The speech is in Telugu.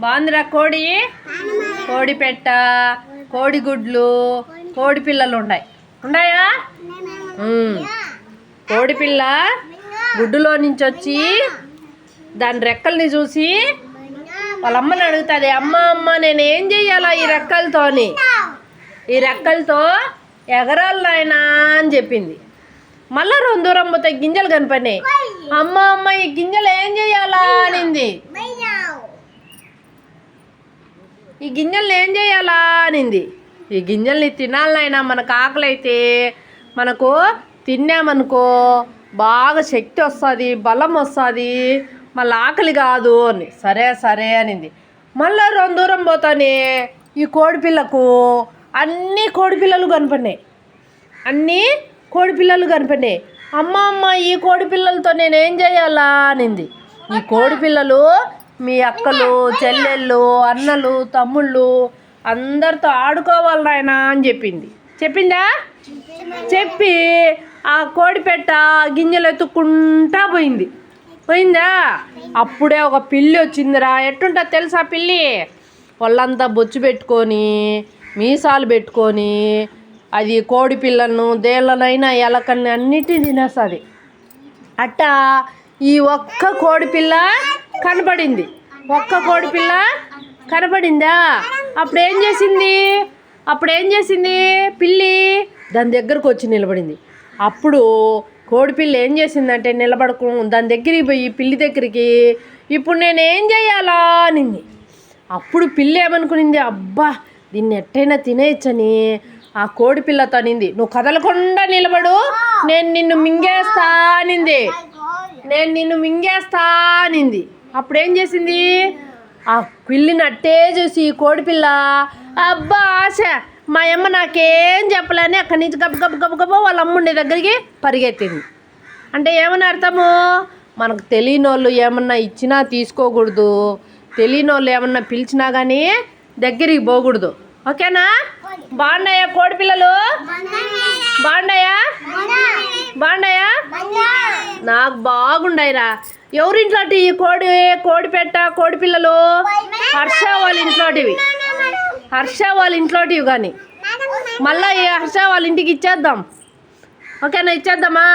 బాగుందిరా కోడి. కోడి పెట్ట, కోడి గుడ్లు, కోడి పిల్లలు ఉన్నాయా? కోడి పిల్ల గుడ్డులో నుంచి వచ్చి దాని రెక్కల్ని చూసి వాళ్ళ అమ్మని అడుగుతుంది, అమ్మ నేనేం చెయ్యాలా ఈ రెక్కలతో ఎగరాలి నాయనా అని చెప్పింది. మళ్ళా దూరం పోతే గింజలు కనిపడినాయి. అమ్మ ఈ గింజలు ఏం చెయ్యాలా అనింది. ఈ గింజల్ని ఏం చేయాలా అనింది. ఈ గింజల్ని తినాలనైనా మనకు ఆకలి అయితే మనకు తిన్నామనుకో బాగా శక్తి వస్తుంది, బలం వస్తుంది, మళ్ళీ ఆకలి కాదు అని. సరే అనింది. మళ్ళీ దూరం పోతానే ఈ కోడిపిల్లకు అన్నీ కోడిపిల్లలు కనపడినాయి. అమ్మ ఈ కోడిపిల్లలతో నేనేం చేయాలా అనింది. ఈ కోడిపిల్లలు మీ అక్కలు, చెల్లెళ్ళు, అన్నలు, తమ్ముళ్ళు అందరితో ఆడుకోవాలి నాయనా అని చెప్పిందా? చెప్పి ఆ కోడిపెట్ట గింజలు ఎత్తుక్కుంటా పోయిందా? అప్పుడే ఒక పిల్లి వచ్చిందిరా. ఎట్టుంటుంది తెలుసా పిల్లి? వాళ్ళంతా బొచ్చు పెట్టుకొని మీసాలు పెట్టుకొని అది కోడి పిల్లను దేళ్ళనైనా ఎలకల్ని అన్నిటిని తినేస్తుంది. అట్టా ఈ ఒక్క కోడిపిల్ల కనపడింది. కనపడిందా? అప్పుడేం చేసింది పిల్లి? దాని దగ్గరకు వచ్చి నిలబడింది. అప్పుడు కోడిపిల్ల ఏం చేసిందంటే దాని దగ్గరికి పోయి పిల్లి దగ్గరికి ఇప్పుడు నేనేం చేయాలా అనింది. అప్పుడు పిల్లి ఏమనుకునింది, అబ్బా దీన్ని ఎట్టయినా తినేయచ్చని ఆ కోడిపిల్లతో అనింది, నువ్వు కదలకుండా నిలబడు, నేను నిన్ను మింగేస్తా అనింది. అప్పుడేం చేసింది? ఆ పిల్లిని అట్టే చూసి ఈ కోడిపిల్ల అబ్బా ఆశ మా అమ్మ నాకేం చెప్పలేని అక్కడి నుంచి గబ వాళ్ళ అమ్ముండే దగ్గరికి పరిగెత్తింది. అంటే ఏమని అర్థము? మనకు తెలియని వాళ్ళు ఏమన్నా ఇచ్చినా తీసుకోకూడదు, తెలియని వాళ్ళు ఏమన్నా పిలిచినా కానీ దగ్గరికి పోకూడదు. ఓకేనా? బాగున్నాయా కోడిపిల్లలు? బాగున్నాయా? నాకు బాగుండాయిరా. ఎవరింట్లో ఈ కోడిపెట్ట కోడిపిల్లలు? హర్ష వాళ్ళ ఇంట్లోటివి కానీ మళ్ళీ హర్ష వాళ్ళ ఇంటికి ఇచ్చేద్దాం. ఓకేనా? ఇచ్చేద్దామా?